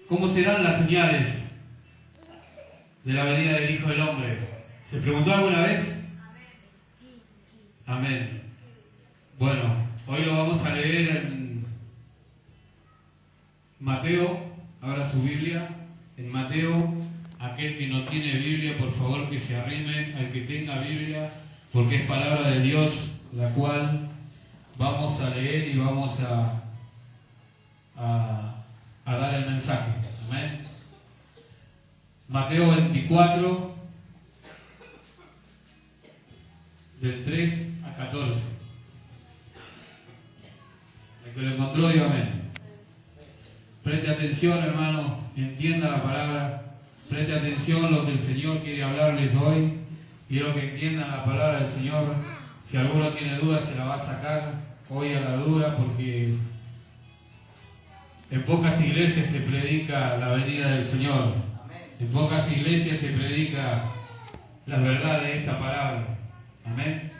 ¿cómo serán las señales de la venida del Hijo del Hombre? ¿Se preguntó alguna vez? Amén. Bueno, hoy lo vamos a leer en Mateo. Abra su Biblia. En Mateo, aquel que no tiene Biblia, por favor que se arrime al que tenga Biblia, porque es palabra de Dios, la cual vamos a leer y vamos a dar el mensaje. Amén. Mateo 24, del 3 a 14. El que lo encontró, diga amén. Preste atención, hermano, entienda la palabra, preste atención a lo que el Señor quiere hablarles hoy. Quiero que entiendan la palabra del Señor. Si alguno tiene duda, se la va a sacar hoy a la duda, porque en pocas iglesias se predica la venida del Señor. En pocas iglesias se predica la verdad de esta palabra. Amén.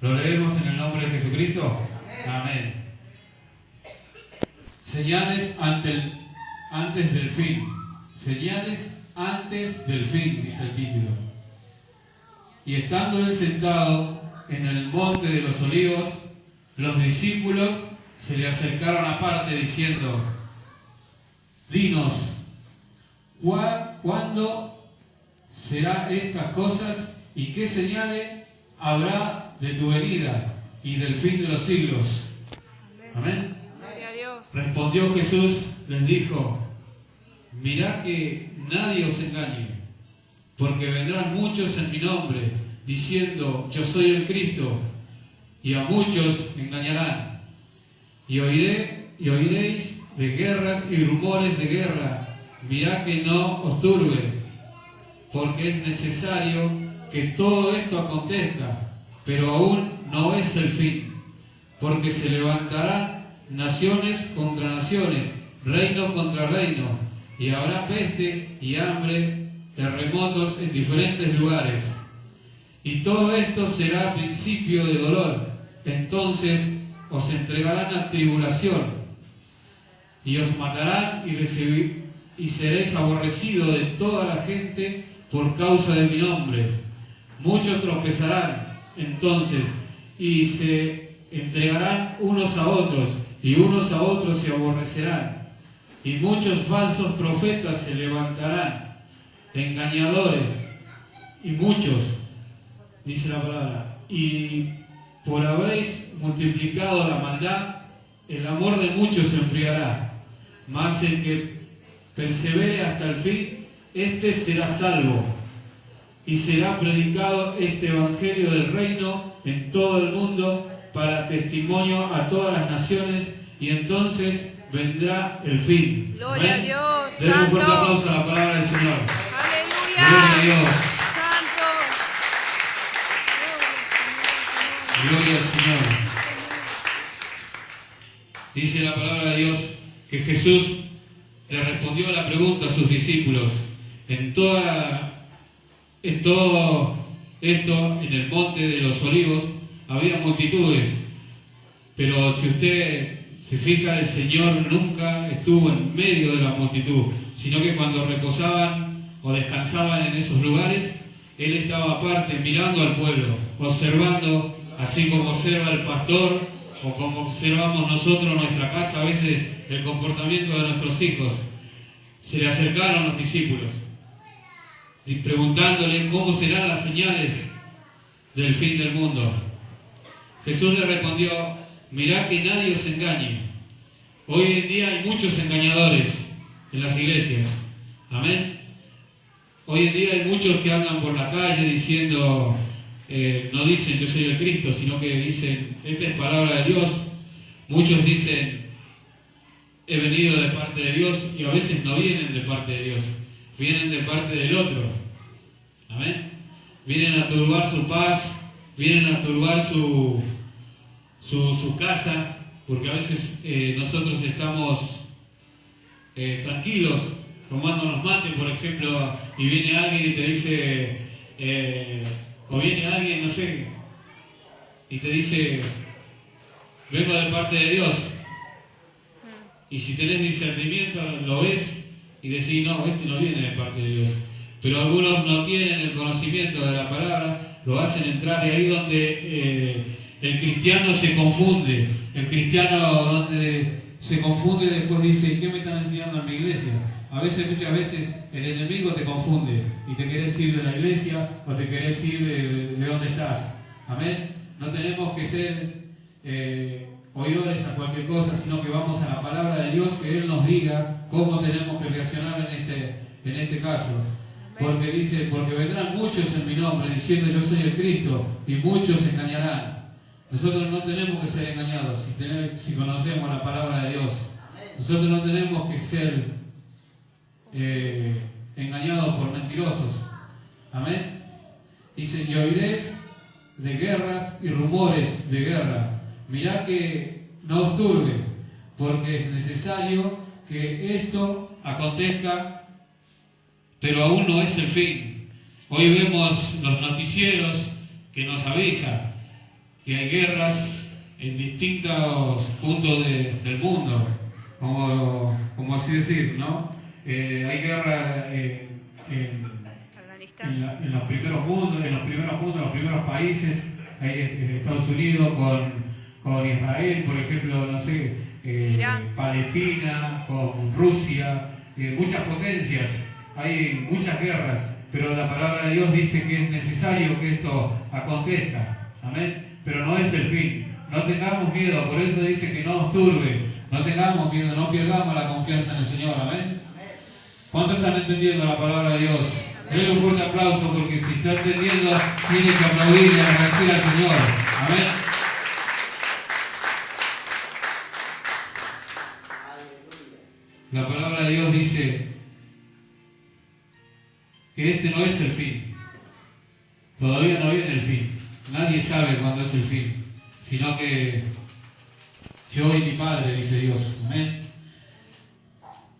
¿Lo leemos en el nombre de Jesucristo? Amén. Señales antes del fin. Señales antes del fin, dice el título. Y estando él sentado en el monte de los olivos, los discípulos se le acercaron aparte diciendo: Dinos, ¿cuándo será estas cosas y qué señales habrá de tu venida y del fin de los siglos? Amén. Gloria a Dios. Respondió Jesús, les dijo: mirad que nadie os engañe, porque vendrán muchos en mi nombre, diciendo: yo soy el Cristo, y a muchos engañarán. Y oiréis de guerras y rumores de guerra. Mirad que no os turbe, porque es necesario que todo esto acontezca, pero aún no es el fin, porque se levantarán naciones contra naciones, reinos contra reinos, y habrá peste y hambre, terremotos en diferentes lugares. Y todo esto será principio de dolor. Entonces os entregarán a tribulación, y os matarán, y seréis aborrecidos de toda la gente por causa de mi nombre. Muchos tropezarán entonces, y se entregarán unos a otros, y unos a otros se aborrecerán. Y muchos falsos profetas se levantarán, engañadores, y muchos, dice la palabra, y por habéis multiplicado la maldad, el amor de muchos se enfriará. Mas el que persevere hasta el fin, éste será salvo. Y será predicado este evangelio del reino en todo el mundo para testimonio a todas las naciones, y entonces vendrá el fin. Gloria Amén. a Dios. Denle un fuerte Santo. aplauso a la palabra del Señor. Aleluya. Gloria a Dios. Santo. Gloria al Señor. Dice la palabra de Dios que Jesús le respondió a la pregunta a sus discípulos. En todo esto, en el monte de los olivos, había multitudes. Pero si usted se fija, el Señor nunca estuvo en medio de la multitud, sino que cuando reposaban o descansaban en esos lugares, Él estaba aparte, mirando al pueblo, observando, así como observa el pastor o como observamos nosotros en nuestra casa a veces el comportamiento de nuestros hijos. Se le acercaron los discípulos y preguntándole cómo serán las señales del fin del mundo. Jesús le respondió: mirad que nadie os engañe. Hoy en día hay muchos engañadores en las iglesias. Amén. Hoy en día hay muchos que andan por la calle diciendo, no dicen yo soy el Cristo, sino que dicen, esta es palabra de Dios. Muchos dicen, he venido de parte de Dios, y a veces no vienen de parte de Dios, vienen de parte del otro. Amén. Vienen a turbar su paz, vienen a turbar su casa, porque a veces nosotros estamos tranquilos, tomándonos mate, por ejemplo, y viene alguien y te dice, o viene alguien, no sé, y te dice, vengo de parte de Dios. Y si tenés discernimiento, lo ves y decir, no, este no viene de parte de Dios. Pero algunos no tienen el conocimiento de la palabra, lo hacen entrar, y ahí donde el cristiano se confunde. El cristiano donde se confunde después dice, ¿qué me están enseñando en mi iglesia? A veces, muchas veces, el enemigo te confunde y te querés ir de la iglesia o te querés ir de donde estás. Amén. No tenemos que ser oidores a cualquier cosa, sino que vamos a la palabra de Dios, que Él nos diga cómo tenemos que reaccionar en este caso. Porque dice, porque vendrán muchos en mi nombre diciendo yo soy el Cristo, y muchos se engañarán. Nosotros no tenemos que ser engañados si conocemos la palabra de Dios. Nosotros no tenemos que ser engañados por mentirosos. Amén. Dice, y oiréis de guerras y rumores de guerra. Mirá que no os turbe, porque es necesario que esto acontezca, pero aún no es el fin. Hoy vemos los noticieros que nos avisan que hay guerras en distintos puntos del mundo, como así decir, ¿no? Hay guerra en los primeros mundos, en los primeros países. Hay Estados Unidos con Israel, por ejemplo, no sé, Palestina, con Rusia, muchas potencias, hay muchas guerras, pero la palabra de Dios dice que es necesario que esto acontezca, amén, pero no es el fin. No tengamos miedo, por eso dice que no os turbe, no tengamos miedo, no perdamos la confianza en el Señor, amén. ¿Cuántos están entendiendo la palabra de Dios? Denle un fuerte aplauso, porque si está entendiendo, tiene que aplaudir y agradecer al Señor, amén. La palabra de Dios dice que este no es el fin. Todavía no viene el fin. Nadie sabe cuándo es el fin, sino que yo y mi Padre, dice Dios. Amén.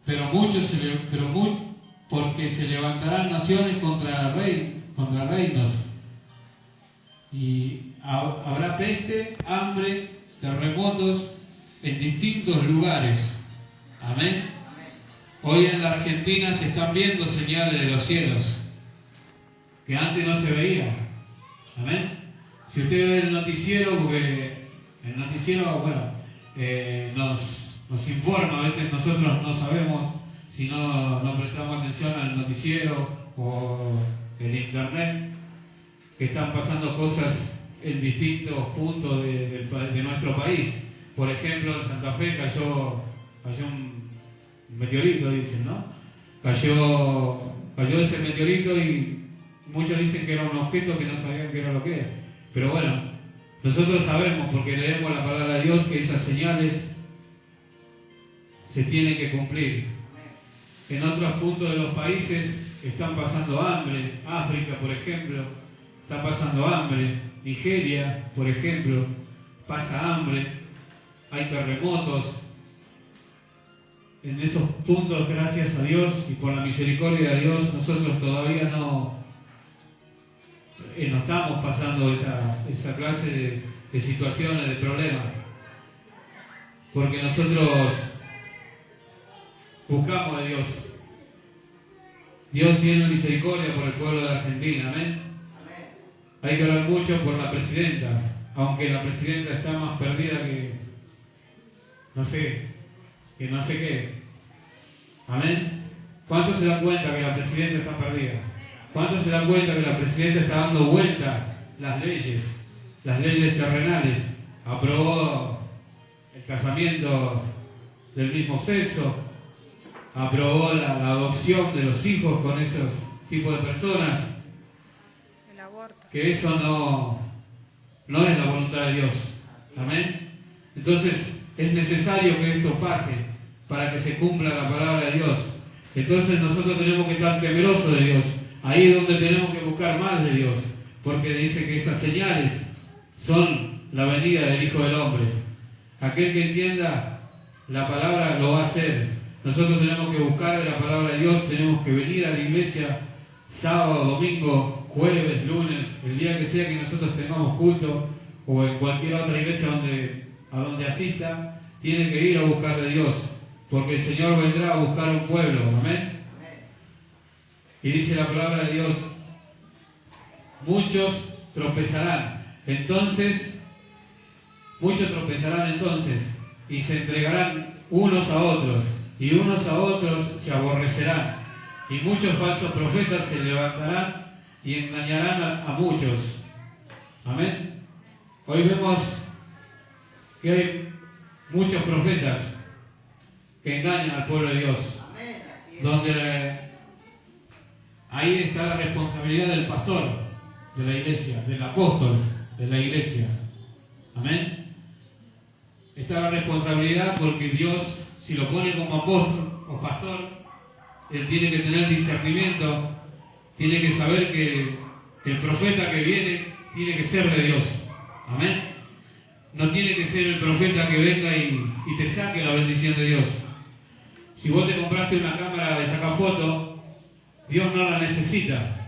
Pero porque se levantarán naciones contra reinos. Y habrá peste, hambre, terremotos en distintos lugares. Amén. Hoy en la Argentina se están viendo señales de los cielos que antes no se veían. Amén. Si usted ve el noticiero, porque el noticiero, bueno, nos informa, a veces nosotros no sabemos si no prestamos atención al noticiero o el internet, que están pasando cosas en distintos puntos de nuestro país. Por ejemplo, en Santa Fe cayó un meteorito, dicen, ¿no? Cayó ese meteorito y muchos dicen que era un objeto que no sabían qué era lo que era. Pero bueno, nosotros sabemos, porque leemos la palabra de Dios, que esas señales se tienen que cumplir. En otros puntos de los países están pasando hambre. África, por ejemplo, está pasando hambre. Nigeria, por ejemplo, pasa hambre. Hay terremotos. En esos puntos, gracias a Dios y por la misericordia de Dios, nosotros todavía no estamos pasando esa clase de situaciones, de problemas. Porque nosotros buscamos a Dios. Dios tiene misericordia por el pueblo de Argentina, amén. Hay que orar mucho por la presidenta, aunque la presidenta está más perdida que no sé qué. Amén. ¿Cuántos se dan cuenta que la presidenta está perdida? ¿Cuántos se dan cuenta que la presidenta está dando vuelta las leyes terrenales? Aprobó el casamiento del mismo sexo, aprobó la adopción de los hijos con esos tipos de personas. El aborto. Que eso no es la voluntad de Dios. Amén. Entonces es necesario que esto pase para que se cumpla la palabra de Dios. Entonces nosotros tenemos que estar temerosos de Dios. Ahí es donde tenemos que buscar más de Dios, porque dice que esas señales son la venida del Hijo del Hombre. Aquel que entienda la palabra lo va a hacer. Nosotros tenemos que buscar de la palabra de Dios, tenemos que venir a la iglesia sábado, domingo, jueves, lunes, el día que sea que nosotros tengamos culto, o en cualquier otra iglesia a donde asista, tiene que ir a buscar de Dios, porque el Señor vendrá a buscar un pueblo. Amén. Y dice la palabra de Dios, muchos tropezarán entonces y se entregarán unos a otros y unos a otros se aborrecerán y muchos falsos profetas se levantarán y engañarán a muchos. Amén. Hoy vemos que hay muchos profetas que engañan al pueblo de Dios, donde ahí está la responsabilidad del pastor de la iglesia, del apóstol de la iglesia. Amén. Está la responsabilidad porque Dios, si lo pone como apóstol o pastor, él tiene que tener discernimiento, tiene que saber que el profeta que viene tiene que ser de Dios. Amén. No tiene que ser el profeta que venga y te saque la bendición de Dios. Si vos te compraste una cámara de sacar fotos, Dios no la necesita.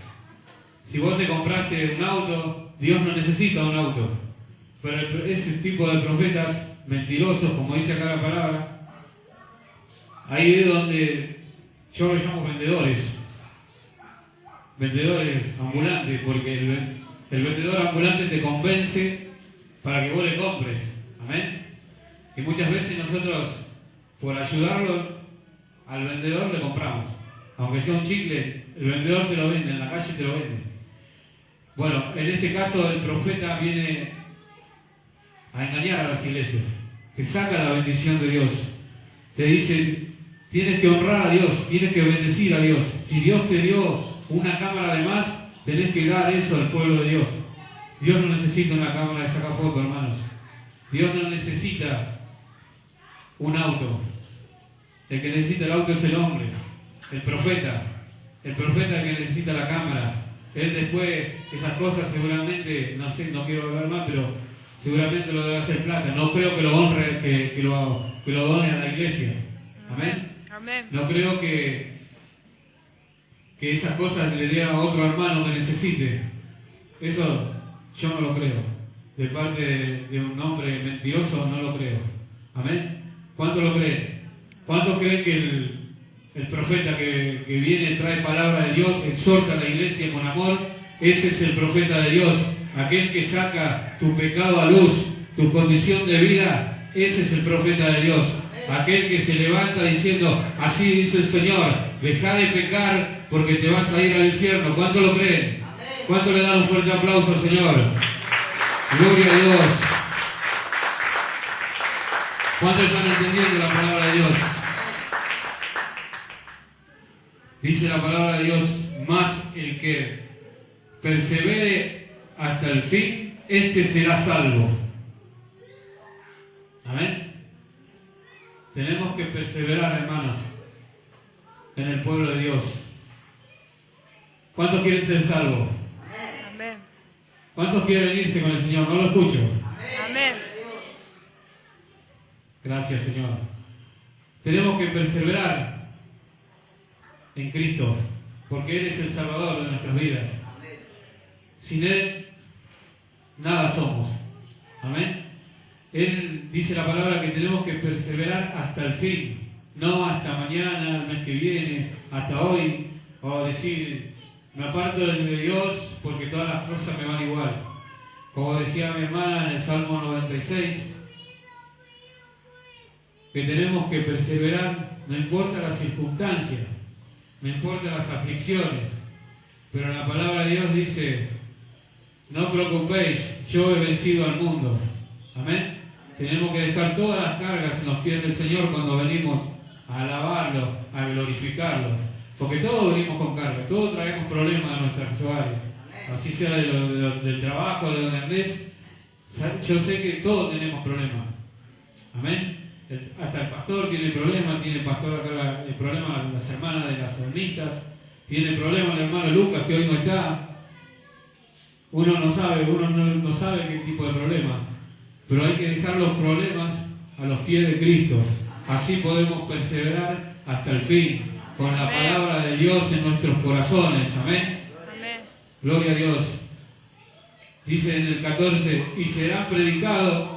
Si vos te compraste un auto, Dios no necesita un auto. Pero ese tipo de profetas mentirosos, como dice acá la palabra, ahí es donde yo los llamo vendedores ambulantes, porque el vendedor ambulante te convence para que vos le compres. Amén. Y muchas veces nosotros, por ayudarlo al vendedor, le compramos. Aunque sea un chicle, el vendedor te lo vende, en la calle te lo vende. Bueno, en este caso el profeta viene a engañar a las iglesias, te saca la bendición de Dios. Te dice, tienes que honrar a Dios, tienes que bendecir a Dios. Si Dios te dio una cámara de más, tenés que dar eso al pueblo de Dios. Dios no necesita una cámara de sacar fotos, hermanos. Dios no necesita un auto. El que necesita el auto es el hombre, el profeta. El profeta es el que necesita la cámara. Él después, esas cosas seguramente, no sé, no quiero hablar más, pero seguramente lo debe hacer plata. No creo que lo honre, que lo done a la iglesia. Amén. Amén. No creo que esas cosas le dé a otro hermano que necesite. Eso yo no lo creo. De parte de un hombre mentiroso no lo creo. Amén. ¿Cuánto lo creen? ¿Cuántos creen que el profeta que viene trae palabra de Dios, exhorta a la iglesia con amor? Ese es el profeta de Dios. Aquel que saca tu pecado a luz, tu condición de vida, ese es el profeta de Dios. Aquel que se levanta diciendo, así dice el Señor, deja de pecar porque te vas a ir al infierno. ¿Cuánto lo creen? ¿Cuánto le dan un fuerte aplauso al Señor? Gloria a Dios. ¿Cuántos están entendiendo la palabra de Dios? Dice la palabra de Dios, más el que persevere hasta el fin, este será salvo. Amén. Tenemos que perseverar, hermanos, en el pueblo de Dios. ¿Cuántos quieren ser salvos? Amén. ¿Cuántos quieren irse con el Señor? No lo escucho. Amén. Gracias, Señor. Tenemos que perseverar en Cristo, porque Él es el Salvador de nuestras vidas. Sin Él, nada somos. Amén. Él dice la palabra que tenemos que perseverar hasta el fin, no hasta mañana, el mes que viene, hasta hoy, o decir, me aparto de Dios porque todas las cosas me van igual. Como decía mi hermana en el Salmo 96, que tenemos que perseverar, no importa las circunstancias, no importa las aflicciones, pero la palabra de Dios dice, no os preocupéis, yo he vencido al mundo. Amén. Tenemos que dejar todas las cargas en los pies del Señor cuando venimos a alabarlo, a glorificarlo. Porque todos venimos con cargas, todos traemos problemas a nuestros hogares. Así sea del trabajo, de donde andés. Yo sé que todos tenemos problemas. Amén. Hasta el pastor tiene problemas, tiene el pastor acá el problema de las hermanas de las ermitas, tiene problemas el hermano Lucas que hoy no está. Uno no sabe qué tipo de problema. Pero hay que dejar los problemas a los pies de Cristo. Así podemos perseverar hasta el fin, con la palabra de Dios en nuestros corazones. Amén. Amén. Gloria a Dios. Dice en el 14, y será predicado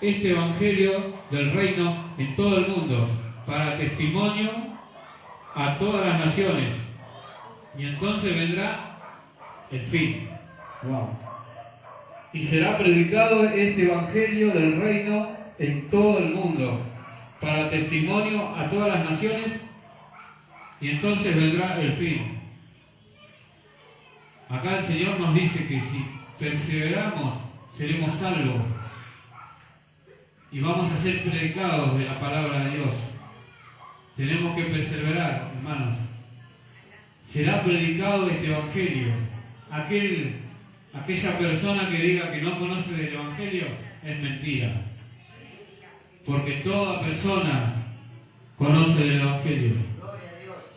este evangelio del reino en todo el mundo, para testimonio a todas las naciones. Y entonces vendrá el fin. Wow. Y será predicado este evangelio del reino en todo el mundo, para testimonio a todas las naciones, y entonces vendrá el fin. Acá el Señor nos dice que si perseveramos, seremos salvos. Y vamos a ser predicados de la palabra de Dios. Tenemos que perseverar, hermanos. Será predicado este evangelio. Aquella persona que diga que no conoce del evangelio es mentira. Porque toda persona conoce del evangelio.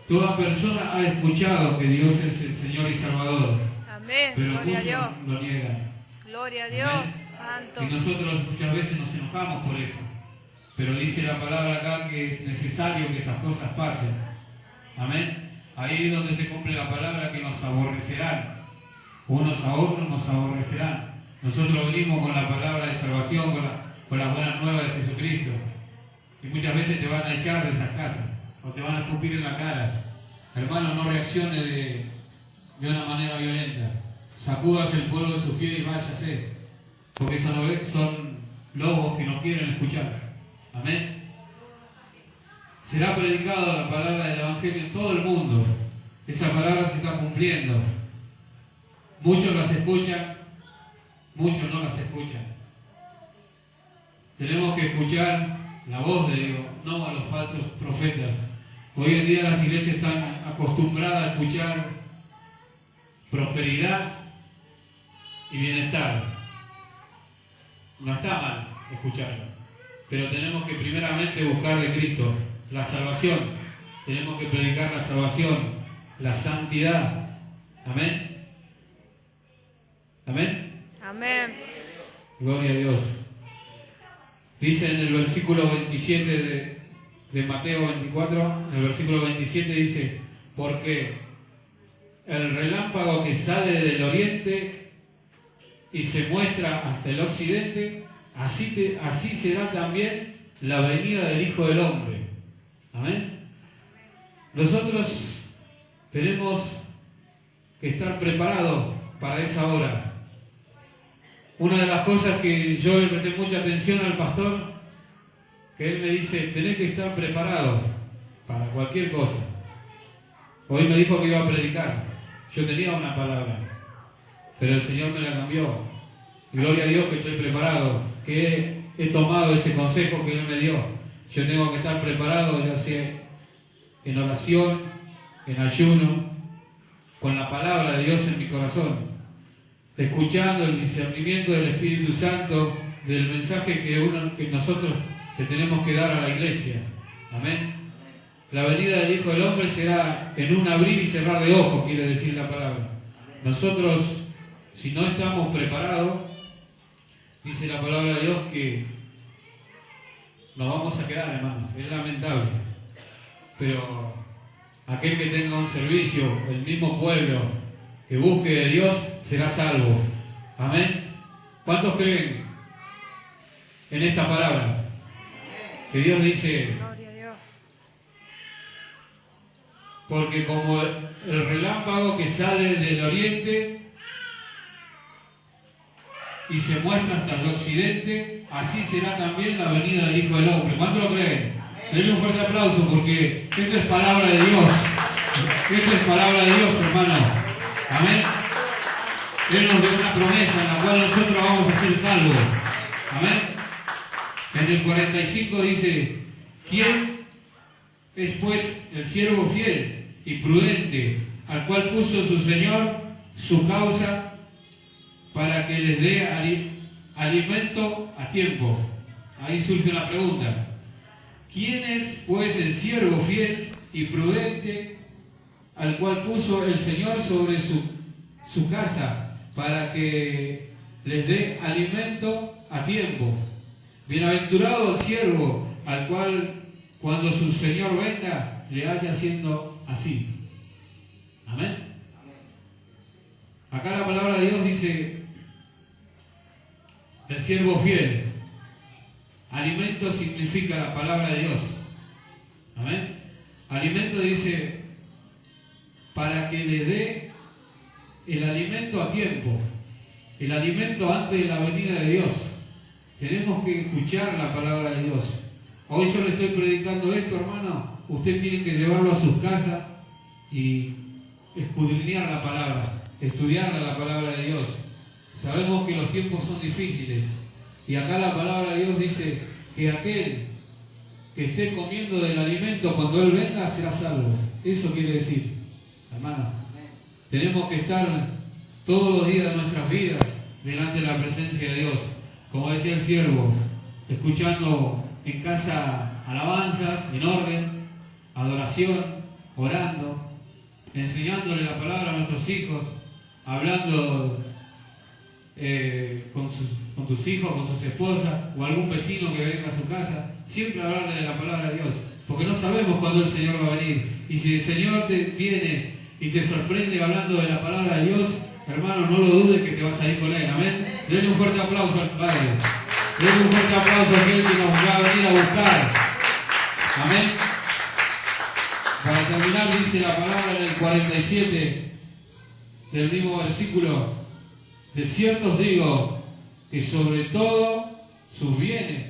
Toda persona ha escuchado que Dios es el Señor y Salvador. Amén. Pero Gloria a muchos Dios. lo niegan. Gloria a Dios. Amén. Santo. Y nosotros muchas veces nos enojamos por eso. Pero dice la palabra acá que es necesario que estas cosas pasen. Amén. Ahí es donde se cumple la palabra que nos aborrecerán. Unos a otros nos aborrecerán. Nosotros venimos con la palabra de salvación, con las buenas nuevas de Jesucristo. Y muchas veces te van a echar de esas casas. O te van a escupir en la cara. Hermano, no reaccione de una manera violenta. Sacúdase el polvo de sus pies y váyase. Porque son lobos que no quieren escuchar. Amén. Será predicado la palabra del Evangelio en todo el mundo. Esa palabra se está cumpliendo. Muchos las escuchan, muchos no las escuchan. Tenemos que escuchar la voz de Dios, no a los falsos profetas. Hoy en día las iglesias están acostumbradas a escuchar prosperidad y bienestar. No está mal escucharlo, pero tenemos que primeramente buscar de Cristo la salvación. Tenemos que predicar la salvación, la santidad. Amén. Amén. Amén. Gloria a Dios. Dice en el versículo 27 de Mateo 24, en el versículo 27 dice, porque el relámpago que sale del oriente y se muestra hasta el occidente, así será también la venida del Hijo del Hombre. Amén. Nosotros tenemos que estar preparados para esa hora. Una de las cosas que yo le presté mucha atención al pastor, que él me dice, tenés que estar preparado para cualquier cosa. Hoy me dijo que iba a predicar. Yo tenía una palabra, pero el Señor me la cambió. Gloria a Dios que estoy preparado, que he tomado ese consejo que Él me dio. Yo tengo que estar preparado, ya sea en oración, en ayuno, con la palabra de Dios en mi corazón, escuchando el discernimiento del Espíritu Santo, del mensaje que nosotros le tenemos que dar a la iglesia. Amén. La venida del Hijo del Hombre será en un abrir y cerrar de ojos, quiere decir la palabra. Nosotros, si no estamos preparados, dice la palabra de Dios que nos vamos a quedar, hermanos. Es lamentable. Pero aquel que tenga un servicio, el mismo pueblo que busque de Dios, será salvo. Amén. ¿Cuántos creen en esta palabra? Que Dios dice, Gloria a Dios. porque como el relámpago que sale del oriente y se muestra hasta el occidente, así será también la venida del Hijo del Hombre. ¿Cuántos lo creen? Denle un fuerte aplauso porque esto es palabra de Dios. Esto es palabra de Dios, hermanos. Amén. Él nos dio una promesa en la cual nosotros vamos a ser salvos. Amén. En el 45 dice, ¿quién es pues el siervo fiel y prudente al cual puso su Señor su causa para que les dé alimento a tiempo? Ahí surge una pregunta. ¿Quién es pues el siervo fiel y prudente al cual puso el Señor sobre su casa para que les dé alimento a tiempo? Bienaventurado el siervo al cual cuando su Señor venga le haya haciendo así. Amén. Acá la palabra de Dios dice el siervo fiel. Alimento significa la palabra de Dios. Amén. Alimento dice, para que le dé el alimento a tiempo, el alimento antes de la venida de Dios. Tenemos que escuchar la palabra de Dios. Hoy yo le estoy predicando esto, hermano. Usted tiene que llevarlo a sus casas y escudriñar la palabra, estudiar la palabra de Dios. Sabemos que los tiempos son difíciles. Y acá la palabra de Dios dice que aquel que esté comiendo del alimento, cuando Él venga, será salvo. Eso quiere decir, hermano. Tenemos que estar todos los días de nuestras vidas delante de la presencia de Dios. Como decía el siervo, escuchando en casa alabanzas, en orden, adoración, orando, enseñándole la palabra a nuestros hijos, hablando con tus hijos, con sus esposas, o algún vecino que venga a su casa, siempre hablarle de la palabra de Dios, porque no sabemos cuándo el Señor va a venir. Y si el Señor te viene y te sorprende hablando de la palabra de Dios, hermano, no lo dudes que te vas a ir con Él. Amén. Denle un fuerte aplauso al Padre. Denle un fuerte aplauso a aquel que nos va a venir a buscar. Amén. Para terminar, dice la palabra en el 47 del mismo versículo: de cierto os digo que sobre todo sus bienes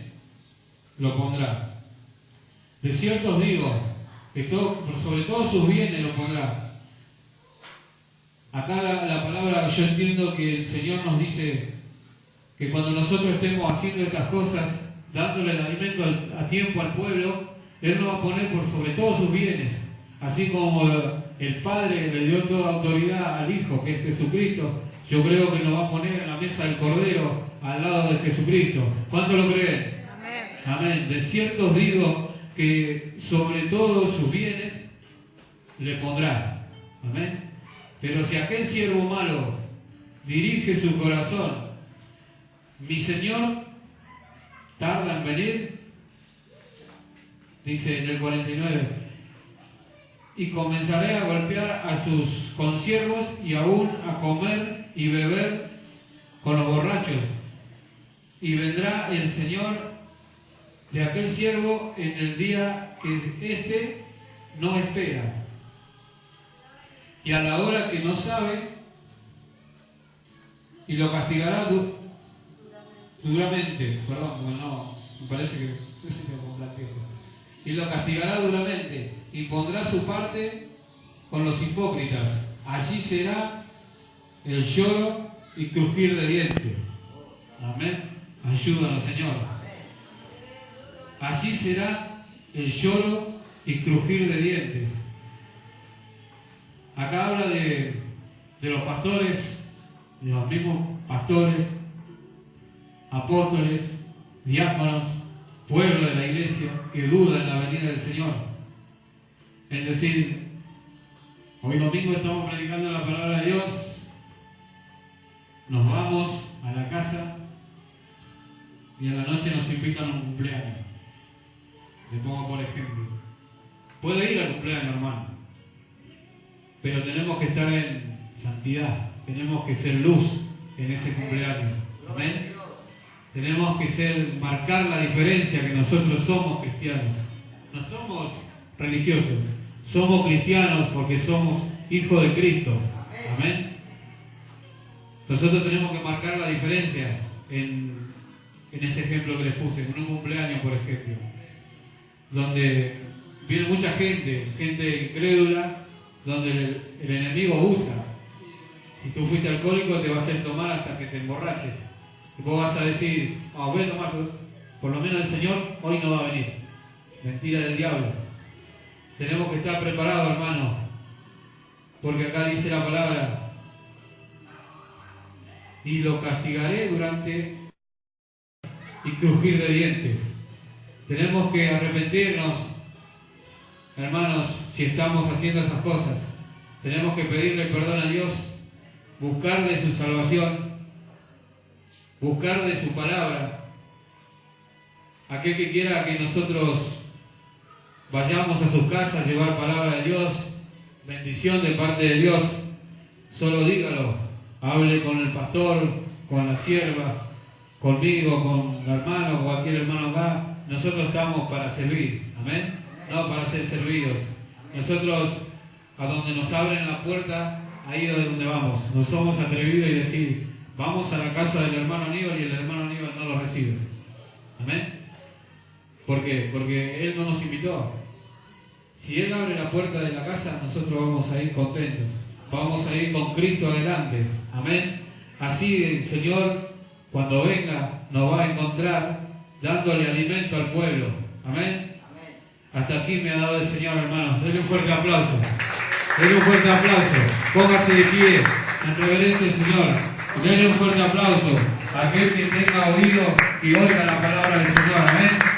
lo pondrá. De cierto os digo que sobre todo sus bienes lo pondrá. Acá la palabra, yo entiendo que el Señor nos dice que cuando nosotros estemos haciendo estas cosas, dándole el alimento a tiempo al pueblo, Él nos va a poner por sobre todos sus bienes. Así como el Padre le dio toda autoridad al Hijo, que es Jesucristo, yo creo que nos va a poner en la mesa del Cordero al lado de Jesucristo. ¿Cuánto lo creen? Amén. Amén. De cierto os digo que sobre todos sus bienes le pondrá. Amén. Pero si aquel siervo malo dirige su corazón, mi Señor tarda en venir, dice en el 49, y comenzaré a golpear a sus consiervos y aún a comer y beber con los borrachos. Y vendrá el Señor de aquel siervo en el día que éste no espera, y a la hora que no sabe, y lo castigará duramente. Perdón, no, me parece que y lo castigará duramente, y pondrá su parte con los hipócritas. Allí será el lloro y crujir de dientes. Amén. Ayúdanos, Señor. Allí será el lloro y crujir de dientes. Acá habla de los pastores, de los mismos pastores, apóstoles, diáconos, pueblo de la iglesia que duda en la venida del Señor. Es decir, hoy domingo estamos predicando la palabra de Dios, nos vamos a la casa y a la noche nos invitan a un cumpleaños. Le pongo por ejemplo. Puede ir al cumpleaños, hermano, pero tenemos que estar en santidad, tenemos que ser luz en ese cumpleaños. Amén. Tenemos que marcar la diferencia, que nosotros somos cristianos. No somos religiosos, somos cristianos porque somos hijos de Cristo. Amén. Nosotros tenemos que marcar la diferencia en ese ejemplo que les puse, en un cumpleaños, por ejemplo, donde viene mucha gente incrédula, donde el enemigo usa. Si tú fuiste alcohólico, te va a hacer tomar hasta que te emborraches. Y vos vas a decir, voy a tomar, por lo menos el Señor hoy no va a venir. Mentira del diablo. Tenemos que estar preparados, hermano, porque acá dice la palabra: y lo castigaré durante y crujir de dientes. Tenemos que arrepentirnos, hermanos, si estamos haciendo esas cosas. Tenemos que pedirle perdón a Dios, buscar de su salvación, buscar de su palabra. Aquel que quiera que nosotros vayamos a sus casas, llevar palabra de Dios, bendición de parte de Dios, solo dígalo. Hable con el pastor, con la sierva, conmigo, con el hermano, cualquier hermano acá. Nosotros estamos para servir. Amén. no para ser servidos. Nosotros, a donde nos abren la puerta, ahí es donde vamos. No somos atrevidos y decir, vamos a la casa del hermano Aníbal y el hermano Aníbal no lo recibe. Amén. ¿Por qué? Porque Él no nos invitó. Si Él abre la puerta de la casa, nosotros vamos a ir contentos. Vamos a ir con Cristo adelante. Amén. Así el Señor, cuando venga, nos va a encontrar dándole alimento al pueblo. Amén. Hasta aquí me ha dado el Señor, hermanos. Denle un fuerte aplauso. Denle un fuerte aplauso. Póngase de pie en reverencia al Señor. Denle un fuerte aplauso a aquel que tenga oído y oiga la palabra del Señor. Amén.